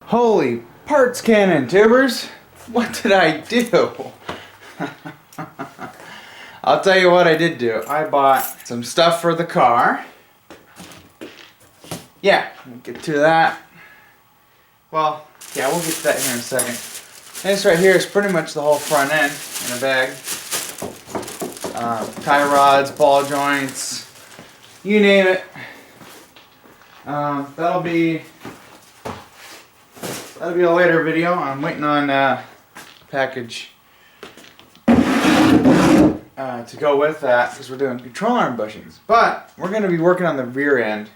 Holy parts cannon, tubers! What did I do? I'll tell you what I did do. I bought some stuff for the car. Yeah, we'll get to that. Well, yeah, we'll get to that here in a second. This right here is pretty much the whole front end in a bag. Tie rods, ball joints, you name it. That'll be a later video. I'm waiting on package to go with that because we're doing control arm bushings. But we're going to be working on the rear end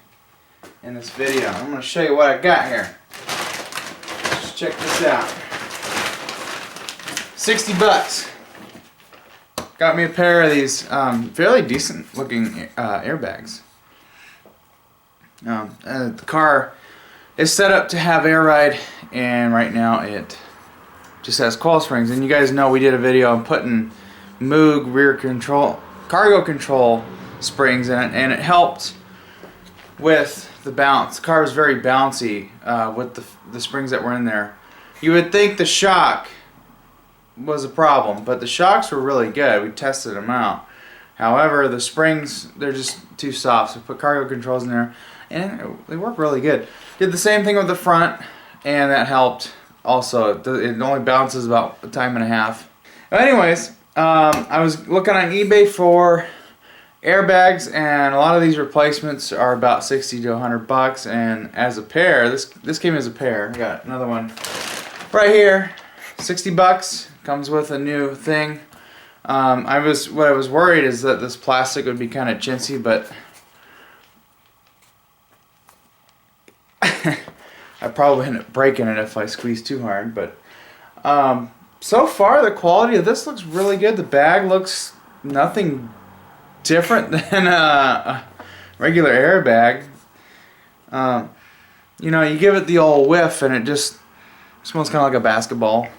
in this video. I'm going to show you what I got here. Just check this out. 60 bucks. Got me a pair of these fairly decent looking airbags. The car is set up to have air ride, and right now it just has coil springs. And you guys know we did a video on putting Moog rear control, cargo control springs in it, and it helped with the bounce. The car was very bouncy with the springs that were in there. You would think the shock was a problem, but the shocks were really good. We tested them out. However, the springs, they're just too soft, so we put cargo controls in there, and they work really good. Did the same thing with the front, and that helped also. It only bounces about a time and a half. But anyways, I was looking on eBay for airbags, and a lot of these replacements are about 60 to 100 bucks, and as a pair, this came as a pair. I got another one right here, 60 bucks, comes with a new thing. What I was worried is that this plastic would be kind of chintzy, but I probably end up breaking it if I squeeze too hard. But so far the quality of this looks really good. The bag looks nothing different than a regular airbag. You know, you give it the old whiff and it just smells kind of like a basketball.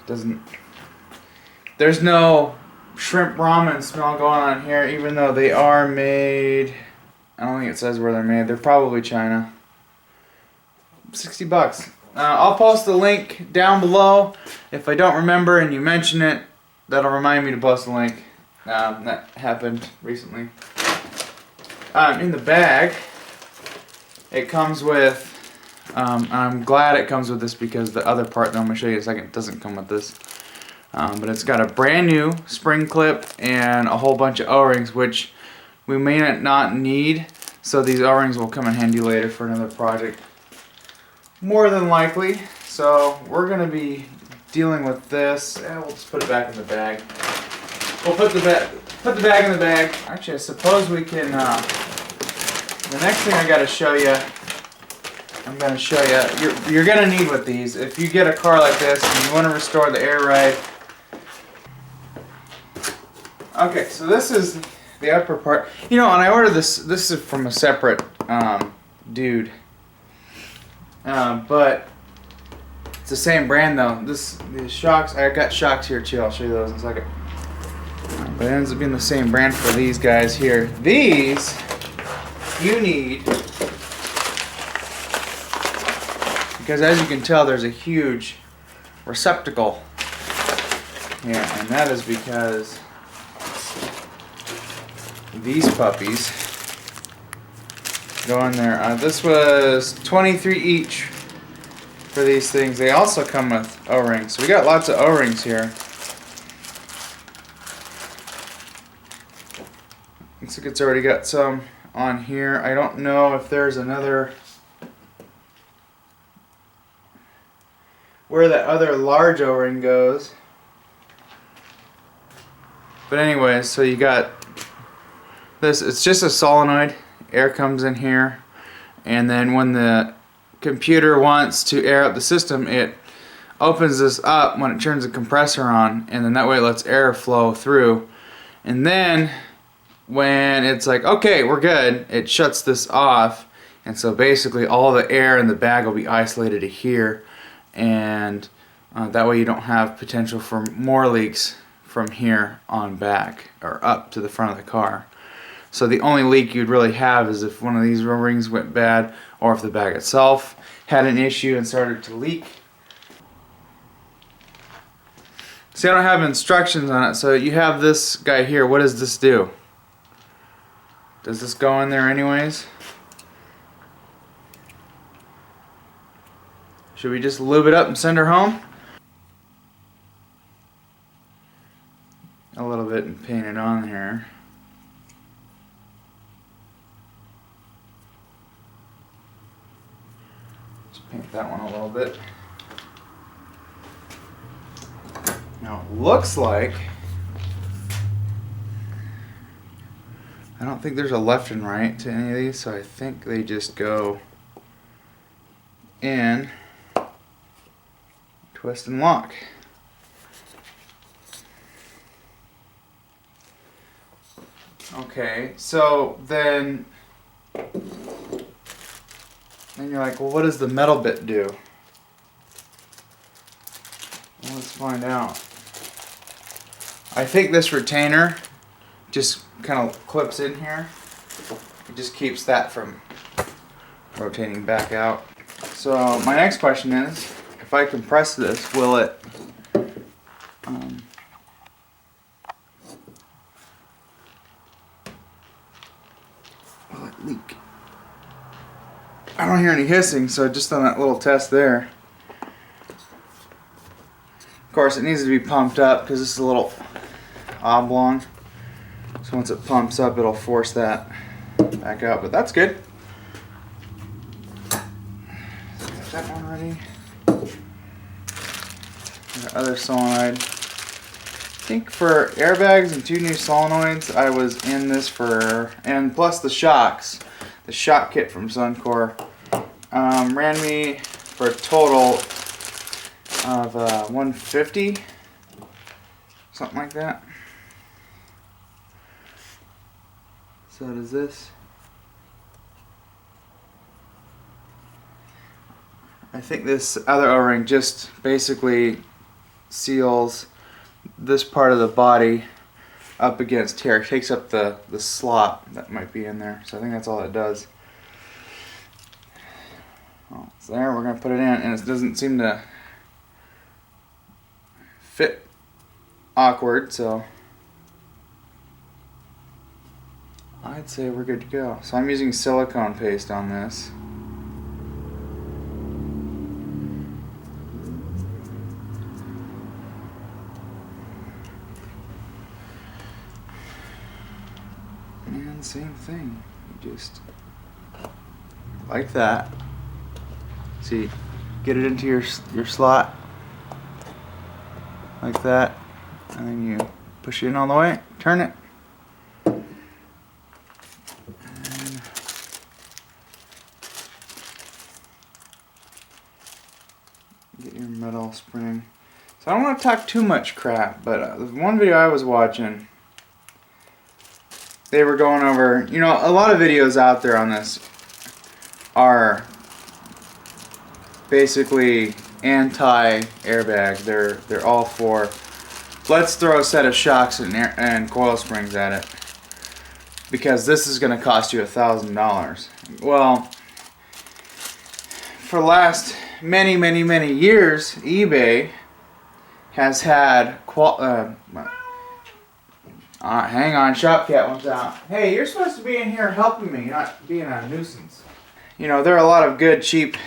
There's no shrimp ramen smell going on here, even though they are made. I don't think it says where they're made. They're probably China. 60 bucks. I'll post the link down below. If I don't remember and you mention it, that'll remind me to post the link. That happened recently. In the bag, it comes with, I'm glad it comes with this because the other part that I'm going to show you in a second doesn't come with this. But it's got a brand new spring clip and a whole bunch of O-rings, which we may not need. So these O-rings will come in handy later for another project, more than likely. So we're going to be dealing with this. We'll just put it back in the bag. We'll put the bag in the bag. Actually, I suppose we can. The next thing I got to show you, I'm going to show you. You're going to need with these if you get a car like this and you want to restore the air ride. Okay, so this is the upper part. You know, and I ordered this. This is from a separate dude, but it's the same brand though. These shocks. I got shocks here too. I'll show you those in a second. But it ends up being the same brand for these guys here. These you need because, as you can tell, there's a huge receptacle here, and that is because these puppies go in there. This was $23 each for these things. They also come with O-rings. So we got lots of O-rings here. Looks like it's already got some on here. I don't know if there's another, where that other large O-ring goes. But anyways, so you got this. It's just a solenoid. Air comes in here, and then when the computer wants to air up the system, it opens this up when it turns the compressor on, and then that way it lets air flow through. And then when it's like, okay, we're good, it shuts this off, and so basically all the air in the bag will be isolated to here, and that way you don't have potential for more leaks from here on back or up to the front of the car. So the only leak you'd really have is if one of these rings went bad, or if the bag itself had an issue and started to leak. See, I don't have instructions on it, so you have this guy here. What does this do? Does this go in there anyways? Should we just lube it up and send her home? A little bit and paint it on here. Just paint that one a little bit. Now it looks like, I don't think there's a left and right to any of these, so I think they just go in, twist and lock. Okay, so then you're like, well, what does the metal bit do? Well, let's find out. I think this retainer just kind of clips in here. It just keeps that from rotating back out. So my next question is, if I compress this, will it leak? I don't hear any hissing, so just on that little test there. Of course, it needs to be pumped up because this is a little oblong. So once it pumps up, it'll force that back out, but that's good. Got that one ready. The other solenoid. I think for airbags and 2 new solenoids, I was in this for, and plus the shocks. The shock kit from Suncor ran me for a total of $150, something like that. So does this. I think this other O-ring just basically seals this part of the body up against here. It takes up the slot that might be in there. So I think that's all it does. Well, it's there. We're going to put it in, and it doesn't seem to fit awkward, so I'd say we're good to go. So I'm using silicone paste on this. And same thing. You just like that. See, get it into your slot like that, and then you push it in all the way, turn it. Get your metal spring. So I don't want to talk too much crap, but one video I was watching, they were going over, you know, a lot of videos out there on this are basically anti-airbag. They're all for, let's throw a set of shocks and coil springs at it because this is going to cost you $1,000. Well, for the last many years, eBay has had hang on, Shopcat wants out. Hey, you're supposed to be in here helping me, not being a nuisance. You know, there are a lot of good, cheap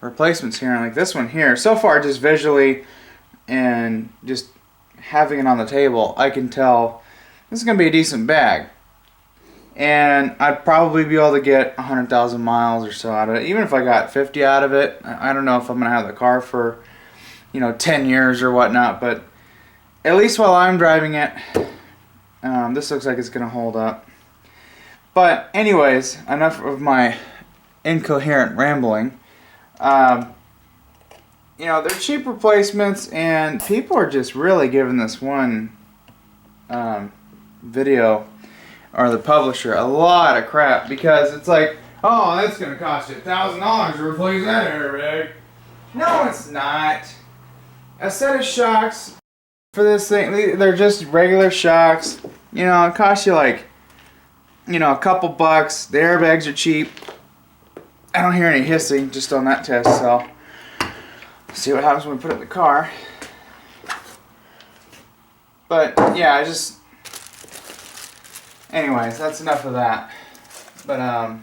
replacements here, like this one here. So far, just visually and just having it on the table, I can tell this is going to be a decent bag. And I'd probably be able to get 100,000 miles or so out of it. Even if I got 50 out of it, I don't know if I'm going to have the car for, you know, 10 years or whatnot, but at least while I'm driving it, this looks like it's going to hold up. But anyways, enough of my incoherent rambling. You know, they're cheap replacements, and people are just really giving this one video, or the publisher, a lot of crap, because it's like, oh, that's going to cost you $1,000 to replace that airbag. No, it's not. A set of shocks for this thing, they're just regular shocks. You know, it costs you like, you know, a couple bucks. The airbags are cheap. I don't hear any hissing just on that test, so see what happens when we put it in the car. But yeah, anyways, that's enough of that. But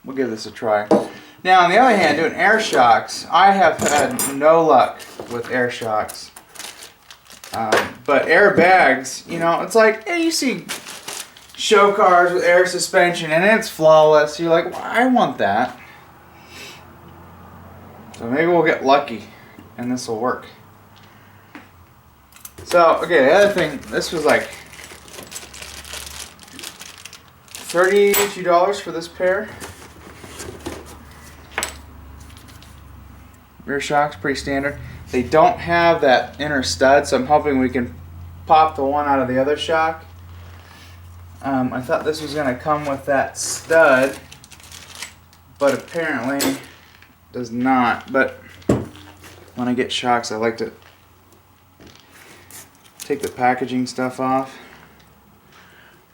we'll give this a try. Now, on the other hand, doing air shocks, I have had no luck with air shocks. But airbags, you know, it's like, hey, you see show cars with air suspension and it's flawless. You're like, well, I want that. So maybe we'll get lucky and this will work. So, okay, the other thing, this was like $32 for this pair. Rear shocks, pretty standard. They don't have that inner stud, so I'm hoping we can pop the one out of the other shock. I thought this was going to come with that stud, but apparently does not. But when I get shocks, I like to take the packaging stuff off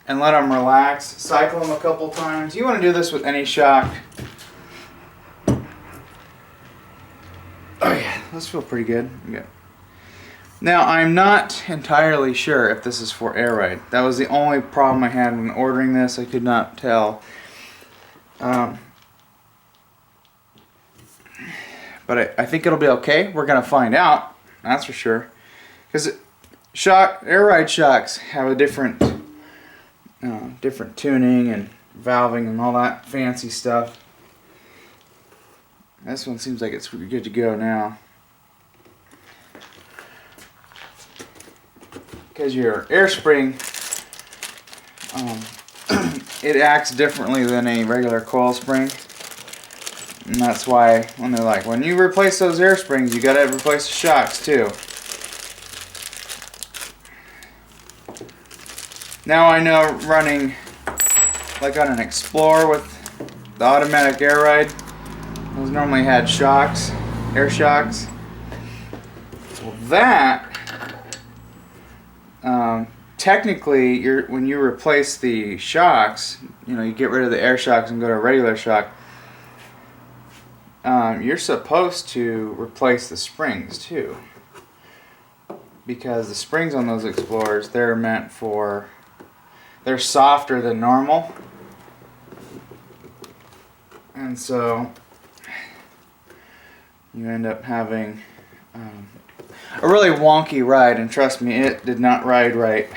and let them relax. Cycle them a couple times. You want to do this with any shock. Oh yeah, those feel pretty good. Okay. Now, I'm not entirely sure if this is for air ride. That was the only problem I had when ordering this. I could not tell. But I think it'll be okay. We're going to find out. That's for sure. Because air ride shocks have a different tuning and valving and all that fancy stuff. This one seems like it's good to go now. Because your air spring, it acts differently than a regular coil spring. And that's why when they're like, when you replace those air springs, you gotta replace the shocks too. Now I know running like on an Explorer with the automatic air ride, those normally had shocks, air shocks. Well, that technically, when you replace the shocks, you know, you get rid of the air shocks and go to a regular shock. You're supposed to replace the springs too, because the springs on those Explorers, they're softer than normal, and so you end up having a really wonky ride, and trust me, it did not ride right.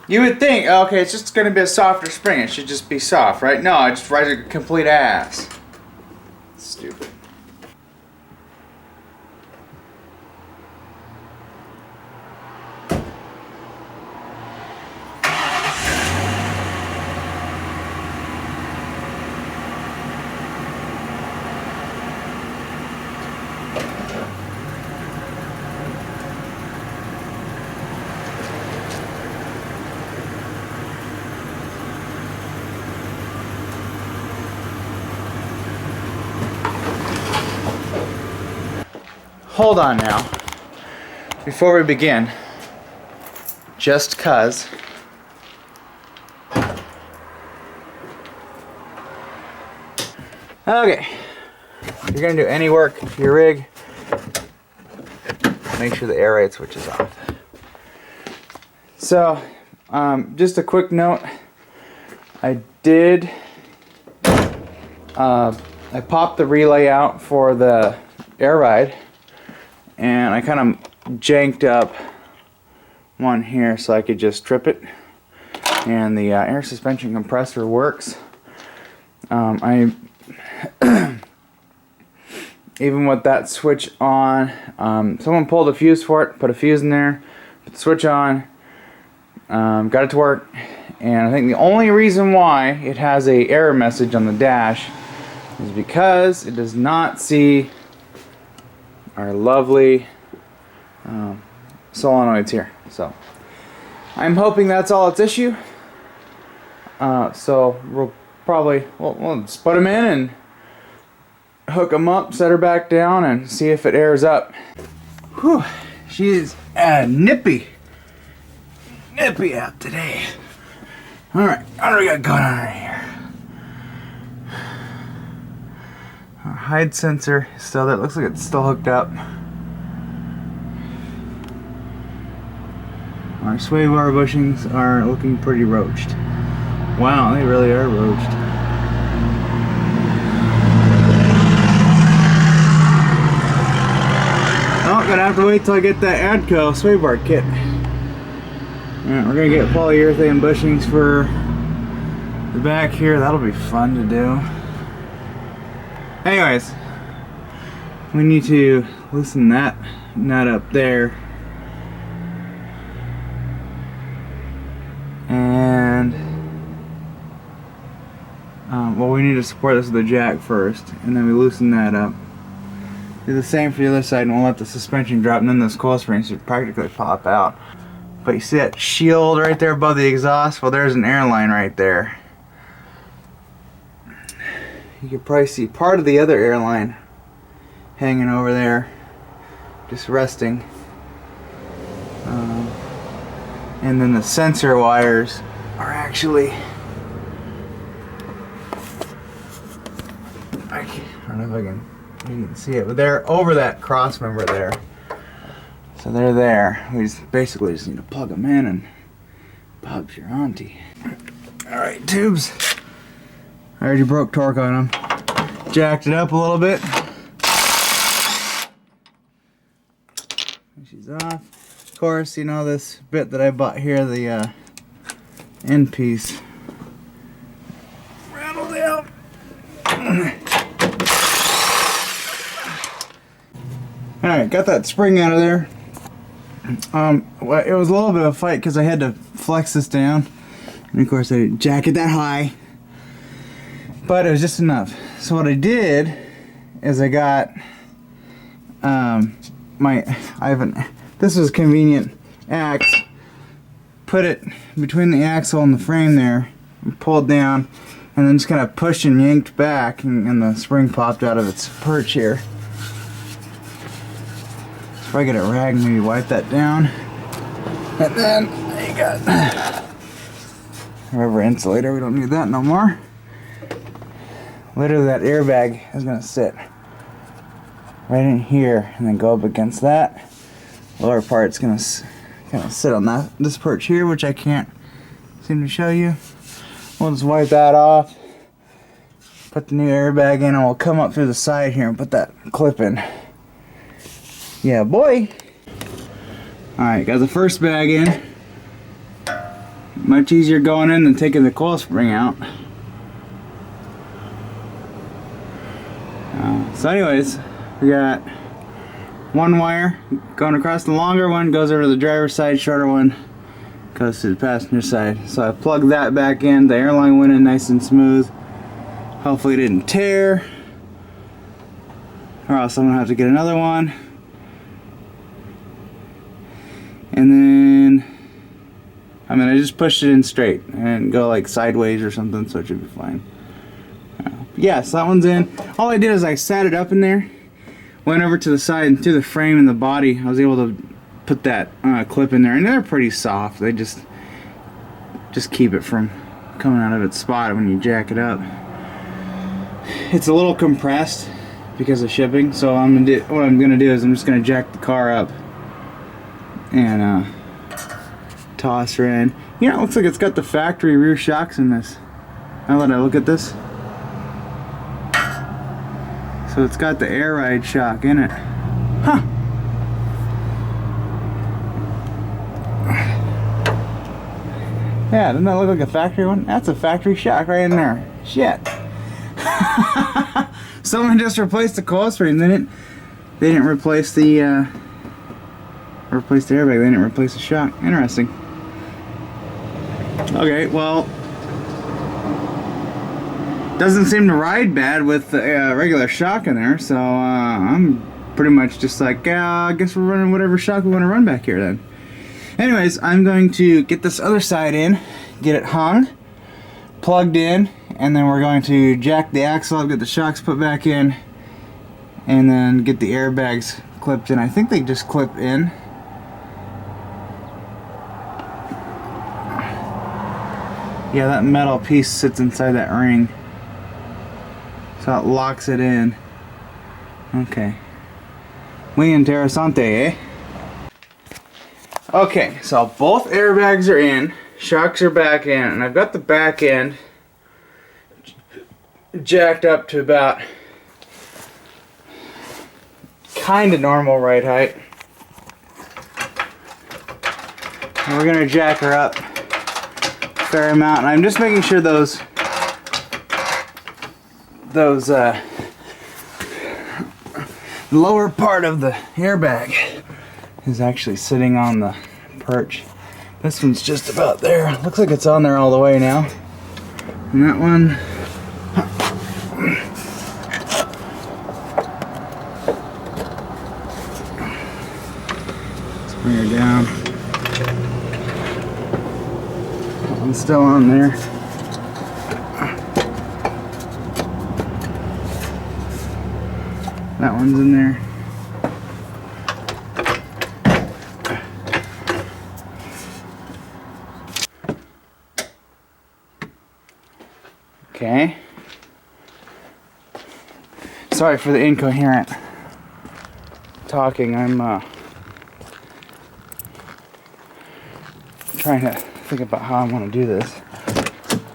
You would think, okay, it's just going to be a softer spring, it should just be soft, right? No, it just rides a complete ass. Stupid. Hold on now, before we begin, just cuz. Okay, if you're gonna do any work to your rig, make sure the air ride switch is off. So, just a quick note, I popped the relay out for the air ride, and I kind of janked up one here so I could just trip it, and the air suspension compressor works. Even with that switch on, someone pulled a fuse for it, put a fuse in there, put the switch on, got it to work, and I think the only reason why it has a error message on the dash is because it does not see our lovely solenoids here. So I'm hoping that's all its issue. So we'll just put them in and hook them up, set her back down, and see if it airs up. Whew, she's nippy out today. All right, what do we got going on right here? Our hide sensor is still there. It looks like it's still hooked up. Our sway bar bushings are looking pretty roached. Wow, they really are roached. Oh, gonna have to wait till I get that Adco sway bar kit. Alright, we're gonna get polyurethane bushings for the back here. That'll be fun to do. Anyways, we need to loosen that nut up there. And well, we need to support this with a jack first, and then we loosen that up. Do the same for the other side, and we'll let the suspension drop, and then this coil spring should practically pop out. But you see that shield right there above the exhaust? Well, there's an air line right there. You can probably see part of the other air line hanging over there, just resting. And then the sensor wires are actually, I don't know if you can see it, but they're over that cross member there. So they're there. We basically just need to plug them in and Bob's your auntie. Alright, tubes. I already broke torque on them. Jacked it up a little bit. She's off. Of course, you know this bit that I bought here, the end piece, rattled out. Alright, got that spring out of there. Well, it was a little bit of a fight because I had to flex this down. And of course I didn't jack it that high. But it was just enough. So what I did is I got this was a convenient axe. Put it between the axle and the frame there, and pulled down, and then just kind of pushed and yanked back, and the spring popped out of its perch here. So if I get a rag, maybe wipe that down. And then you got rubber insulator. We don't need that no more. Literally, that airbag is going to sit right in here and then go up against that. Lower part's going to kind of sit on this perch here, which I can't seem to show you. We'll just wipe that off, put the new airbag in, and we'll come up through the side here and put that clip in. Yeah, boy! Alright, got the first bag in. Much easier going in than taking the coil spring out. So anyways, we got one wire going across, the longer one goes over to the driver's side, shorter one goes to the passenger side. So I plugged that back in, the airline went in nice and smooth. Hopefully it didn't tear, or else I'm gonna have to get another one. And then, I just pushed it in straight and go like sideways or something, so it should be fine. Yeah, so that one's in. All I did is I sat it up in there, went over to the side and through the frame and the body. I was able to put that clip in there, and they're pretty soft. They just keep it from coming out of its spot when you jack it up. It's a little compressed because of shipping, so what I'm gonna do is I'm just gonna jack the car up and toss her in. You know, it looks like it's got the factory rear shocks in this. Now that I look at this. So it's got the air ride shock in it. Huh. Yeah, doesn't that look like a factory one? That's a factory shock right in there. Shit. Someone just replaced the coil spring. They didn't replace the airbag. They didn't replace the shock. Interesting. Okay, well, doesn't seem to ride bad with the regular shock in there, so I'm pretty much just like, I guess we're running whatever shock we want to run back here then. Anyways, I'm going to get this other side in, get it hung, plugged in, and then we're going to jack the axle up, get the shocks put back in, and then get the airbags clipped in. I think they just clip in. Yeah, that metal piece sits inside that ring. So it locks it in. Okay. Muy interesante, eh? Okay, so both airbags are in, shocks are back in, and I've got the back end jacked up to about kind of normal ride height. And we're gonna jack her up a fair amount, and I'm just making sure those lower part of the airbag is actually sitting on the perch. This one's just about there. Looks like it's on there all the way now. And that one, let's bring her down. That one's still on there. That one's in there. Okay. Sorry for the incoherent talking. I'm trying to think about how I want to do this.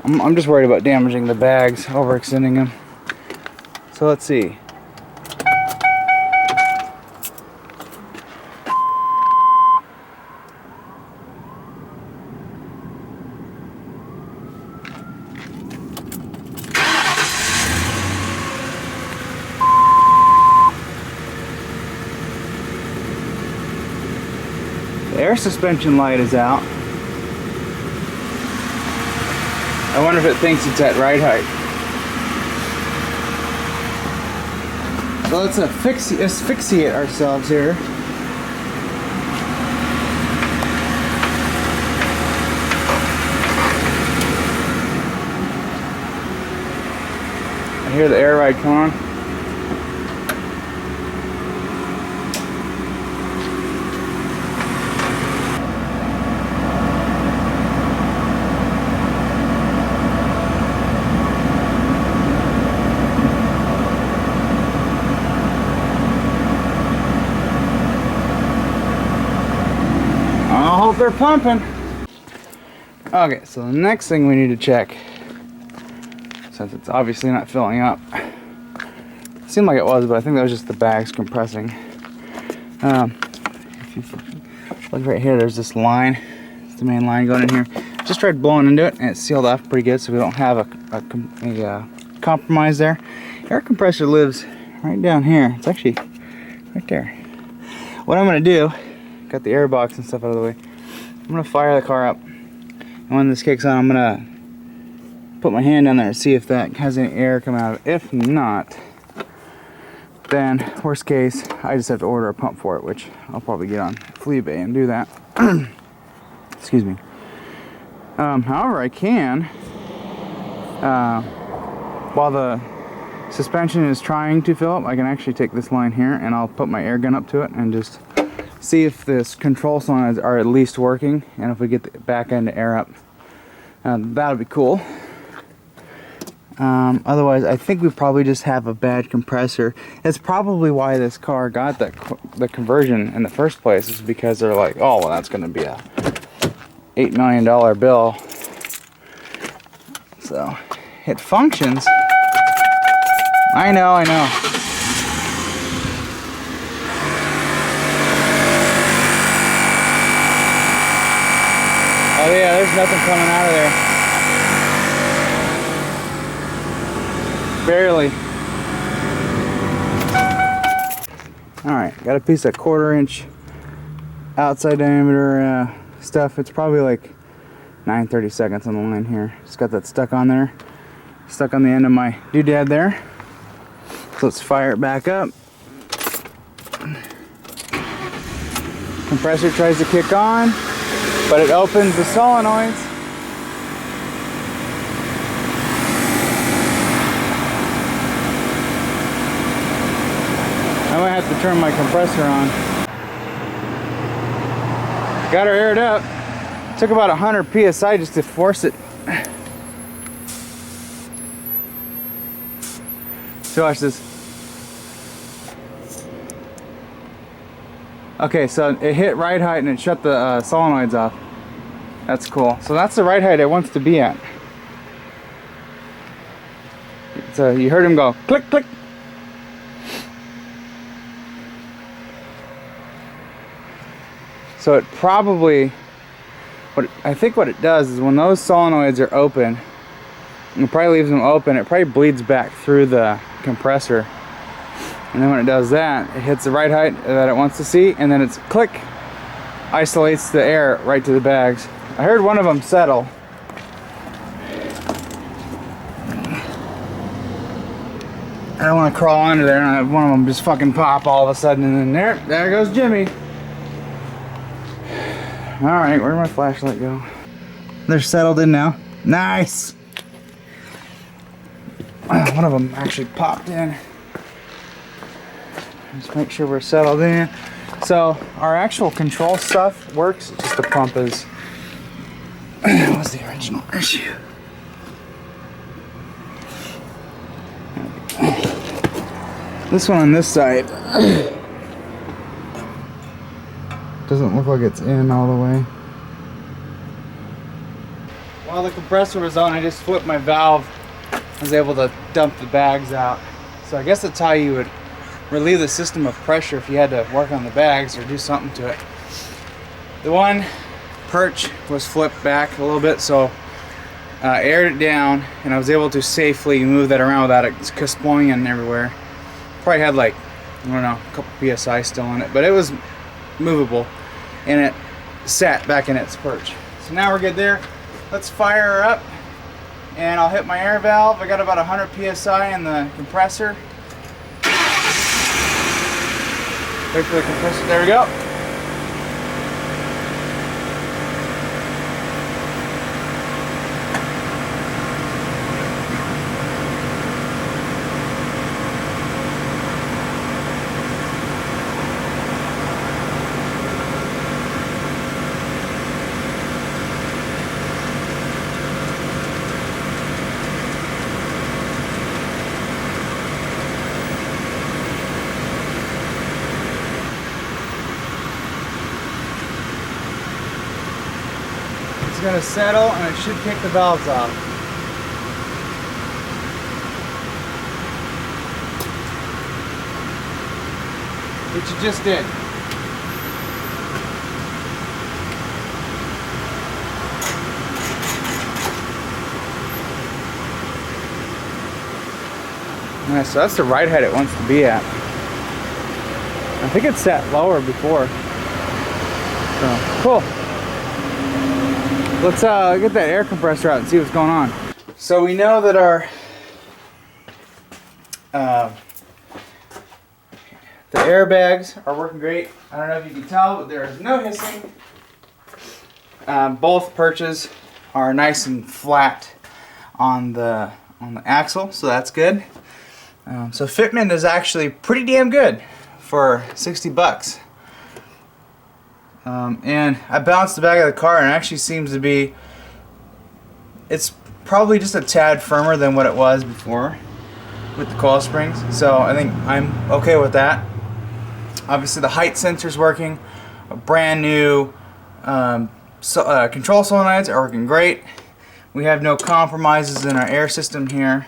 I'm just worried about damaging the bags, overextending them. So let's see. The air suspension light is out. I wonder if it thinks it's at ride height. So let's asphyxiate ourselves here. I hear the air ride come on. I hope they're pumping. Okay, so the next thing we need to check, since it's obviously not filling up, it seemed like it was, but I think that was just the bags compressing. If you look right here, there's this line. It's the main line going in here. Just tried blowing into it, and it's sealed off pretty good, so we don't have a compromise there. Air compressor lives right down here. It's actually right there. What I'm going to do, got the air box and stuff out of the way, I'm going to fire the car up, and when this kicks on, I'm going to put my hand down there and see if that has any air coming out of it. If not, then worst case, I just have to order a pump for it, which I'll probably get on Fleabay and do that. Excuse me. However, I can, while the suspension is trying to fill up, I can actually take this line here and I'll put my air gun up to it and just see if this control solenoids are at least working, and if we get the back end to air up, that'll be cool. Otherwise, I think we probably just have a bad compressor. That's probably why this car got the conversion in the first place, is because they're like, oh, well, that's going to be a $8 million bill. So it functions. I know. Oh yeah, there's nothing coming out of there. Barely. Alright, got a piece of 1/4 inch outside diameter stuff. It's probably like 9/32 on the line here. Just got that stuck on there. Stuck on the end of my doodad there. So let's fire it back up. Compressor tries to kick on, but it opens the solenoids. I might have to turn my compressor on. Got her aired up. Took about 100 psi just to force it. So watch this. Okay, so it hit ride height and it shut the solenoids off. That's cool. So that's the ride height it wants to be at. So you heard him go click, click. So it probably, I think what it does is when those solenoids are open, it probably leaves them open, it probably bleeds back through the compressor. And then when it does that, it hits the right height that it wants to see, and then it's click, isolates the air right to the bags. I heard one of them settle. I don't want to crawl under there and have one of them just fucking pop all of a sudden, and then there goes Jimmy. Alright, where'd my flashlight go? They're settled in now. Nice! One of them actually popped in. Just make sure we're settled in. So our actual control stuff works, just the pump is was the original issue. This one on this side doesn't look like it's in all the way. While the compressor was on, I just flipped my valve. I was able to dump the bags out. So I guess that's how you would relieve the system of pressure if you had to work on the bags or do something to it. The one perch was flipped back a little bit, so aired it down, and I was able to safely move that around without it kaspoing everywhere. Probably had like, I don't know, a couple PSI still in it, but it was movable, and it sat back in its perch. So now we're good there. Let's fire her up, and I'll hit my air valve. I got about 100 PSI in the compressor. Wait for the compressor. There we go. It's going to settle and it should kick the valves off. Which you just did. Yeah, so that's the right height it wants to be at. I think it's set lower before. So, cool. Let's get that air compressor out and see what's going on. So we know that our the airbags are working great. I don't know if you can tell, but there is no hissing. Both perches are nice and flat on the axle, so that's good. So fitment is actually pretty damn good for 60 bucks. And I bounced the back of the car, and it actually seems to be, it's probably just a tad firmer than what it was before with the coil springs. So I think I'm okay with that. Obviously the height sensor's working. A brand new control solenoids are working great. We have no compromises in our air system here.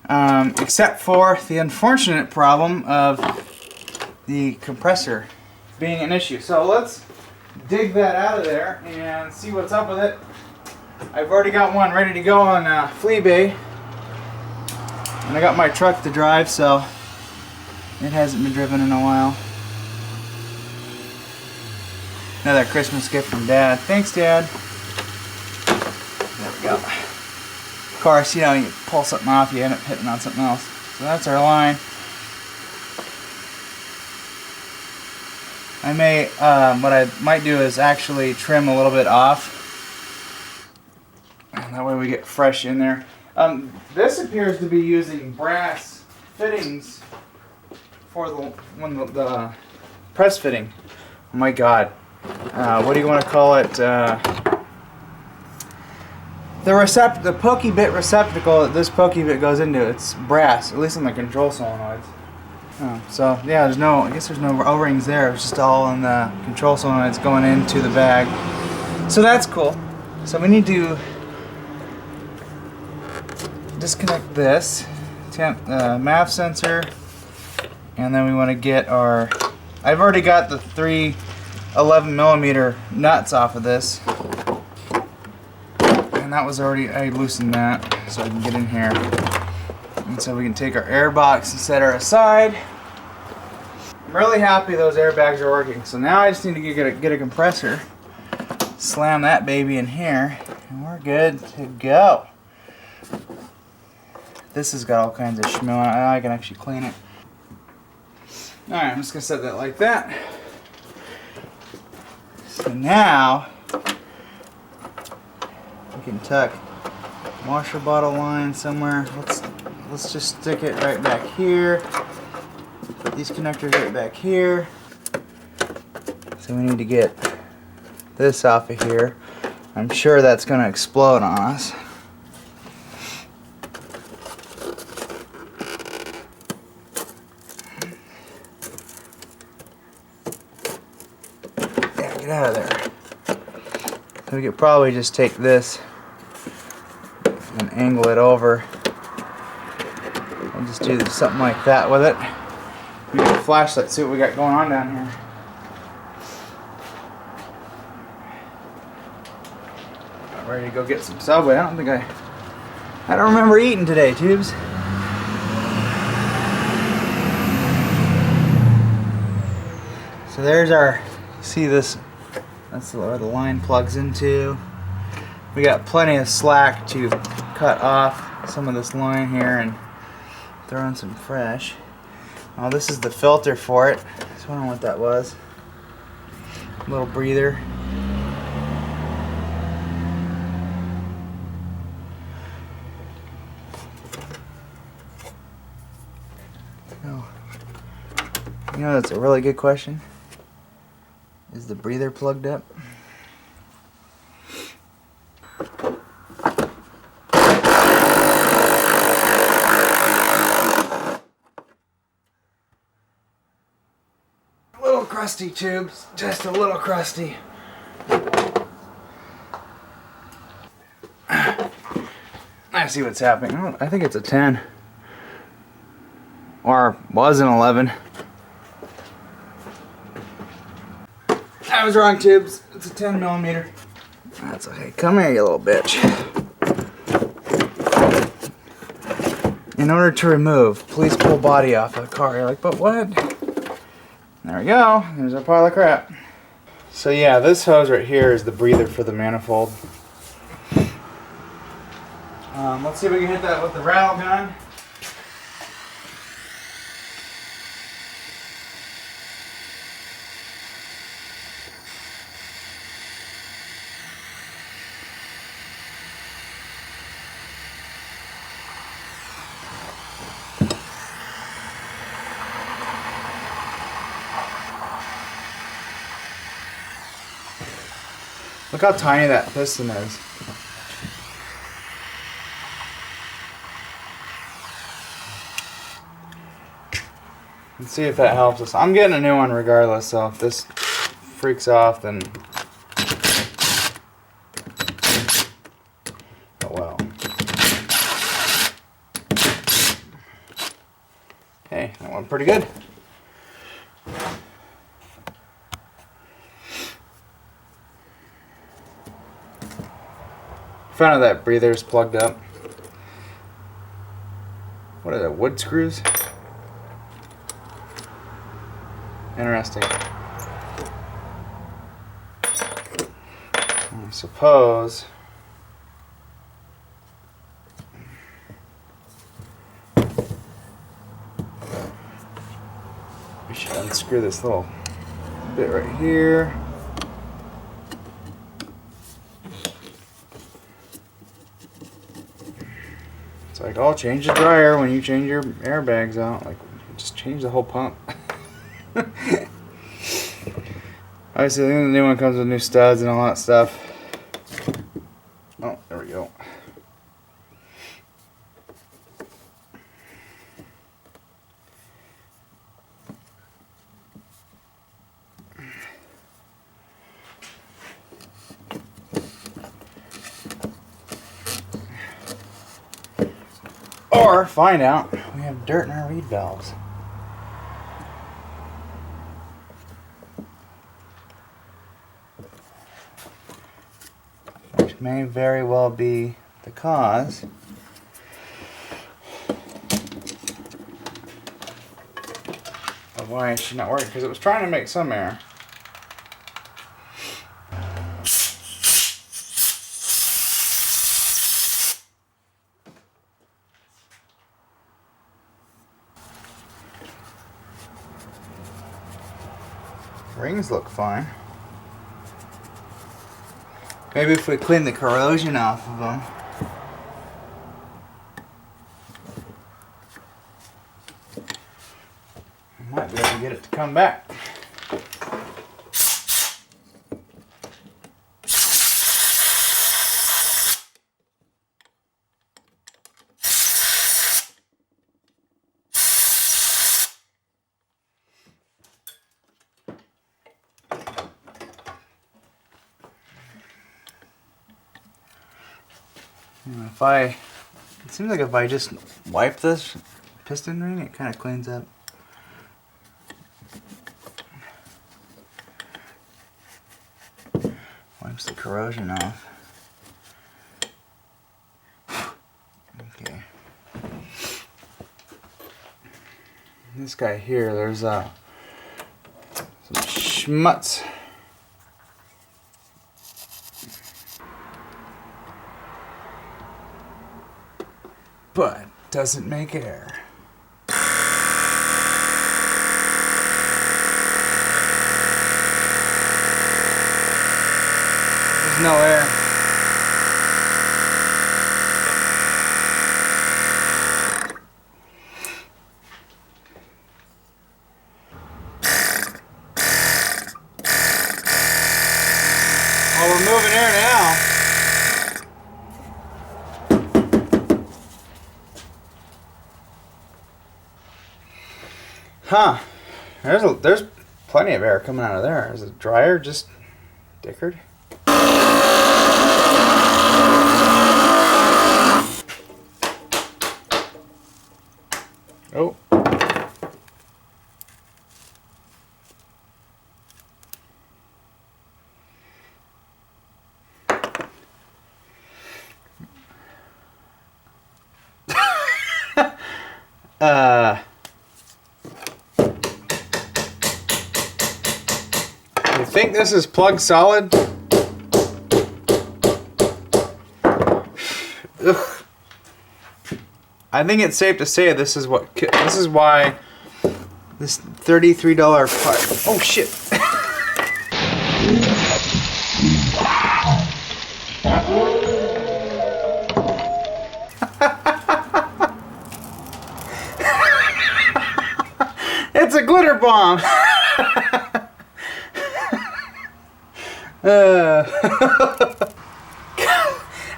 Except for the unfortunate problem of the compressor being an issue. So let's dig that out of there and see what's up with it. I've already got one ready to go on Fleabay, and I got my truck to drive, so it hasn't been driven in a while. Another Christmas gift from Dad. Thanks, Dad. There we go. Of course, you know, you pull something off, you end up hitting on something else. So that's our line. I may, what I might do is actually trim a little bit off. And that way we get fresh in there. This appears to be using brass fittings for the press fitting. Oh my God. What do you want to call it? The pokey bit receptacle that this pokey bit goes into, it's brass, at least on the control solenoids. Oh, so yeah, I guess there's no O-rings there. It's just all in the control solenoid. It's going into the bag. So that's cool. So we need to disconnect this MAF sensor, and then we want to get our. I've already got the 3 11mm nuts off of this, and that was already, I loosened that so I can get in here, and so we can take our air box and set her aside. I'm really happy those airbags are working. So now I just need to get a compressor, slam that baby in here, and we're good to go. This has got all kinds of schmo on it. I can actually clean it. Alright, I'm just going to set that like that. So now, we can tuck washer bottle line somewhere. Let's just stick it right back here. Put these connectors right back here. So we need to get this off of here. I'm sure that's going to explode on us. Get out of there. So we could probably just take this and angle it over and just do something like that with it. We got a flashlight, see what we got going on down here. I'm ready to go get some Subway. I don't remember eating today, Tubes. So there's our, see this, that's where the line plugs into. We got plenty of slack to cut off some of this line here and throw in some fresh. Oh, this is the filter for it. I was wondering what that was. A little breather. Oh. You know, that's a really good question. Is the breather plugged up? A little crusty, Tubes. Just a little crusty. I see what's happening. I think it's a 10. Or was an 11. I was wrong, Tubes. It's a 10mm. That's okay. Come here, you little bitch. In order to remove, please pull body off of the car. You're like, but what? There we go. There's our pile of crap. So yeah, this hose right here is the breather for the manifold. Let's see if we can hit that with the rattle gun. Look how tiny that piston is. Let's see if that helps us. I'm getting a new one regardless, so if this freaks off, then oh well. Hey, that went pretty good. Found out that breather is plugged up. What are that, wood screws? Interesting. I suppose we should unscrew this little bit right here. It's like, oh, change the dryer when you change your airbags out. Like, just change the whole pump. Obviously, the new one comes with new studs and all that stuff. Oh, there we go. Or find out we have dirt in our reed valves. Which may very well be the cause of why it should not work, because it was trying to make some air. Rings look fine. Maybe if we clean the corrosion off of them. We might be able to get it to come back. It seems like if I just wipe this piston ring, it kind of cleans up. Wipes the corrosion off. Okay. This guy here, there's some schmutz. But doesn't make air. There's no air. Oh, we're moving air now. Huh. There's plenty of air coming out of there. Is the dryer just dickered? Oh. You think this is plug solid? Ugh. I think it's safe to say this is why this $33 part. Oh shit. It's a glitter bomb.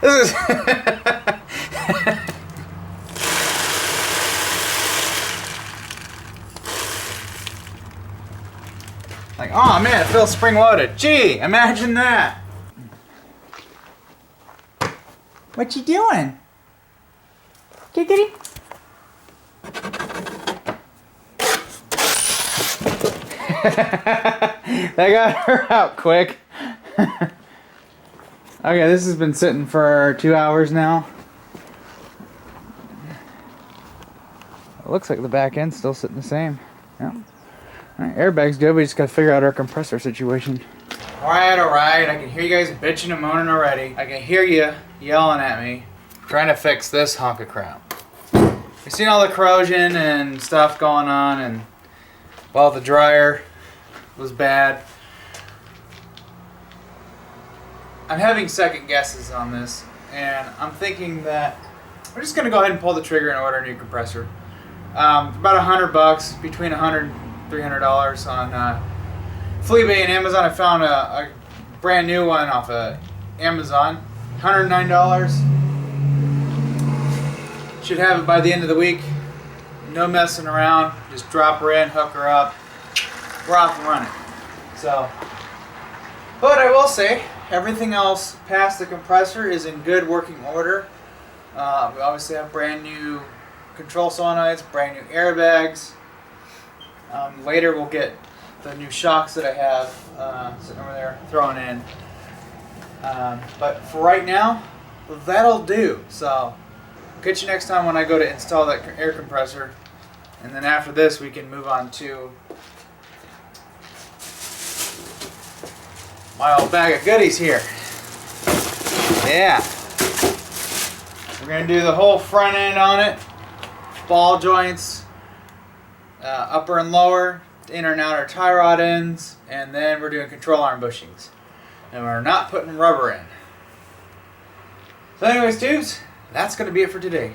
This is like, oh man, it feels spring loaded. Gee, imagine that. What you doing? Giggity? That got her out quick. Okay, this has been sitting for 2 hours now. It looks like the back end's still sitting the same. Yeah. Alright, airbag's good, we just gotta figure out our compressor situation. Alright, I can hear you guys bitching and moaning already. I can hear you yelling at me, trying to fix this hunk of crap. We've seen all the corrosion and stuff going on, and well, the dryer was bad. I'm having second guesses on this, and I'm thinking that we're just gonna go ahead and pull the trigger and order a new compressor. About $100, between $100 and $300 on Fleabay and Amazon. I found a brand new one off of Amazon, $109. Should have it by the end of the week. No messing around. Just drop her in, hook her up. We're off and running. So, but I will say, everything else past the compressor is in good working order. We obviously have brand new control solenoids, brand new airbags. Later we'll get the new shocks that I have sitting over there thrown in. But for right now, that'll do. So catch you next time when I go to install that air compressor. And then after this we can move on to my old bag of goodies here. Yeah. We're going to do the whole front end on it. Ball joints, upper and lower, inner and outer tie rod ends, and then we're doing control arm bushings. And we're not putting rubber in. So anyways, tubes, that's going to be it for today.